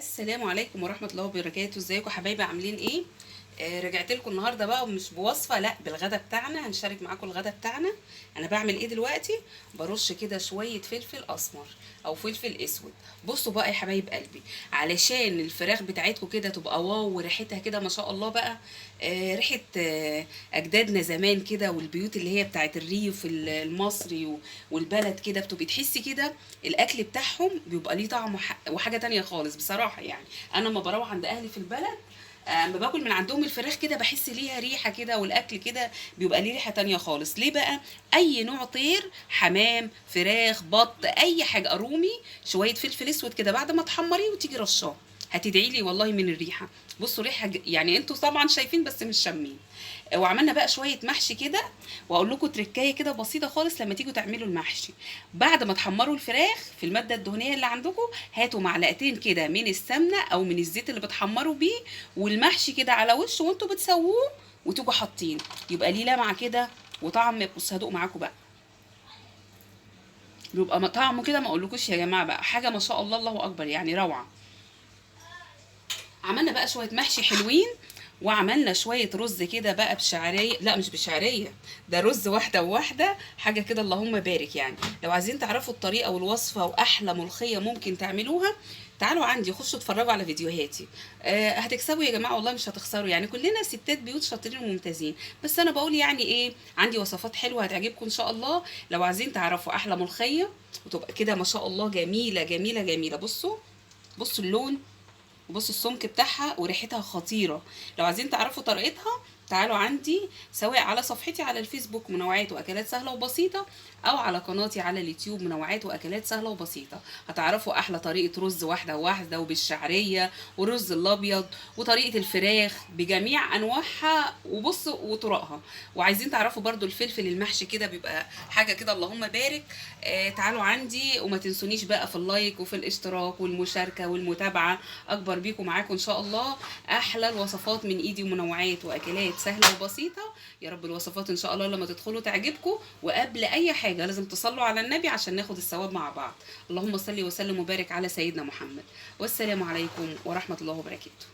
السلام عليكم ورحمة الله وبركاته. ازيكم حبايبي؟ عاملين ايه؟ رجعت لكم النهارده بقى، ومش بوصفه، لا بالغدا بتاعنا. هنشارك معاكم الغدا بتاعنا. انا بعمل ايه دلوقتي؟ برش كده شويه فلفل اسمر او فلفل اسود. بصوا بقى يا حبايب قلبي، علشان الفراخ بتاعتكم كده تبقى واو وريحتها كده ما شاء الله بقى. ريحه اجدادنا زمان كده، والبيوت اللي هي بتاعت الريف المصري والبلد كده، بتبقي تحسي كده الاكل بتاعهم بيبقى ليه طعم وحاجه تانية خالص بصراحه. يعني انا لما بروح عند اهلي في البلد، اما باكل من عندهم الفراخ كده بحس ليها ريحه كده، والاكل كده بيبقى ليه ريحه تانية خالص. ليه بقى؟ اي نوع طير، حمام، فراخ، بط، اي حاجه، رومي، شويه فلفل اسود كده بعد ما تحمريه وتيجي رشاه، هتدعي لي والله من الريحه. بصوا ريحه يعني انتوا طبعا شايفين بس مش شامين. وعملنا بقى شويه محشي كده. واقول لكم تركايه كده بسيطه خالص لما تيجوا تعملوا المحشي. بعد ما تحمروا الفراخ في الماده الدهنيه اللي عندكم، هاتوا معلقتين كده من السمنه او من الزيت اللي بتحمروا بيه، والمحشي كده على وشه وانتوا بتسووه، وتيجوا حاطين، يبقى ليه لمعه كده وطعم. بص هدوق معاكم بقى، بيبقى طعمه كده ما اقولكوش يا جماعه بقى، حاجه ما شاء الله، الله اكبر، يعني روعه. عملنا بقى شويه محشي حلوين، وعملنا شويه رز كده بقى بشعريه، لا مش بشعريه، ده رز واحده وواحده، حاجه كده اللهم بارك. يعني لو عايزين تعرفوا الطريقه والوصفه واحلى ملوخيه ممكن تعملوها، تعالوا عندي، خشوا اتفرجوا على فيديوهاتي. هتكسبوا يا جماعه والله، مش هتخسروا. يعني كلنا ستات بيوت شاطرين وممتازين، بس انا بقول يعني ايه، عندي وصفات حلوه هتعجبكم ان شاء الله. لو عايزين تعرفوا احلى ملوخيه وتبقى كده ما شاء الله جميله جميله جميله، بصوا اللون، بصوا السمك بتاعها وريحتها خطيرة. لو عايزين تعرفوا طريقتها، تعالوا عندي سواء على صفحتي على الفيسبوك منوعات واكلات سهله وبسيطه، او على قناتي على اليوتيوب منوعات واكلات سهله وبسيطه. هتعرفوا احلى طريقه رز واحده واحده وبالشعريه، والرز الابيض، وطريقه الفراخ بجميع انواعها وبصوا وطرقها. وعايزين تعرفوا برضو الفلفل المحشي كده بيبقى حاجه كده اللهم بارك. تعالوا عندي، وما تنسونيش بقى في اللايك وفي الاشتراك والمشاركه والمتابعه. اكبر بيكم معاكم ان شاء الله. احلى الوصفات من ايدي ومنوعات واكلات سهله وبسيطه. يا رب الوصفات ان شاء الله لما تدخلوا تعجبكم. وقبل اي حاجه لازم تصلوا على النبي عشان ناخد الثواب مع بعض. اللهم صل وسلم وبارك على سيدنا محمد. والسلام عليكم ورحمه الله وبركاته.